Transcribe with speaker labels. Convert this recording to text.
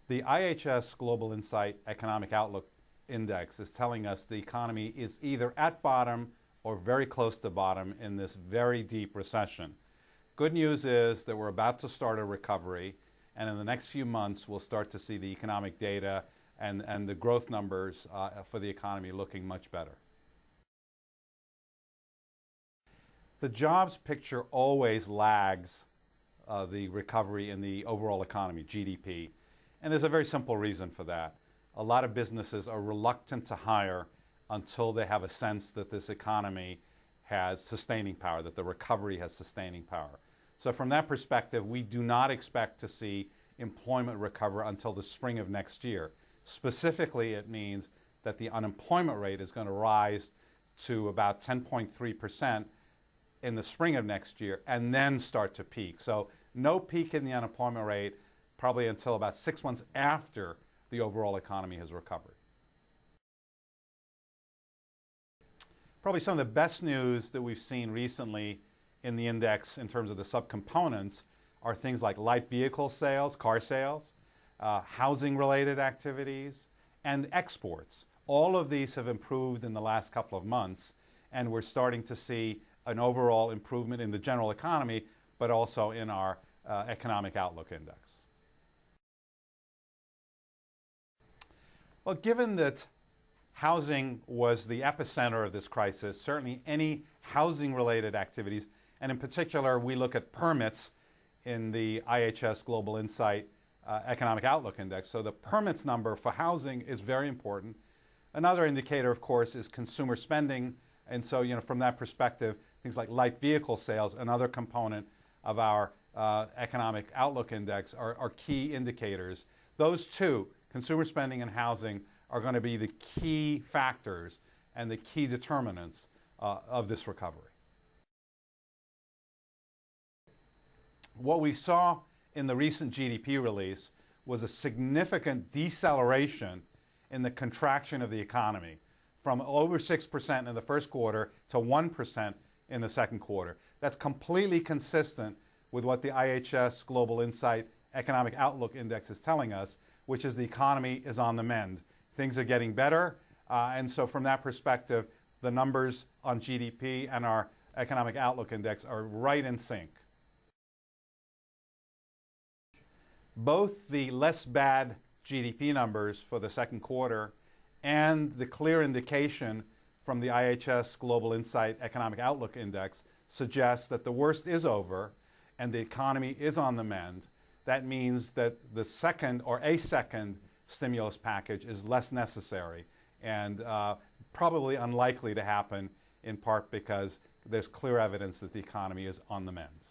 Speaker 1: The IHS Global Insight Economic Outlook Index is telling us the economy is either at bottom or very close to bottom in this very deep recession. Good news is that we're about to start a recovery, and in the next few months we'll start to see the economic data and the growth numbers for the economy looking much better. The jobs picture always lags the recovery in the overall economy, GDP. And there's a very simple reason for that. A lot of businesses are reluctant to hire until they have a sense that this economy has sustaining power, that the recovery has sustaining power. So from that perspective, we do not expect to see employment recover until the spring of next year. Specifically, it means that the unemployment rate is going to rise to about 10.3% in the spring of next year and then start to peak. So no peak in the unemployment rate probably until about 6 months after the overall economy has recovered. Probably some of the best news that we've seen recently in the index in terms of the subcomponents are things like light vehicle sales, car sales, housing-related activities, and exports. All of these have improved in the last couple of months, and we're starting to see an overall improvement in the general economy, but also in our economic outlook index. Well, given that housing was the epicenter of this crisis, certainly any housing-related activities, and in particular, we look at permits in the IHS Global Insight Economic Outlook Index. So the permits number for housing is very important. Another indicator, of course, is consumer spending. And so, from that perspective, things like light vehicle sales, another component of our Economic Outlook Index, are key indicators. Those two, consumer spending and housing, are going to be the key factors and the key determinants of this recovery. What we saw in the recent GDP release was a significant deceleration in the contraction of the economy from over 6% in the first quarter to 1% in the second quarter. That's completely consistent with what the IHS Global Insight Economic Outlook Index is telling us, which is the economy is on the mend. Things are getting better, and so from that perspective, the numbers on GDP and our Economic Outlook Index are right in sync. Both the less bad GDP numbers for the second quarter and the clear indication from the IHS Global Insight Economic Outlook Index suggest that the worst is over and the economy is on the mend. That means that the second or a second stimulus package is less necessary and probably unlikely to happen, in part because there's clear evidence that the economy is on the mend.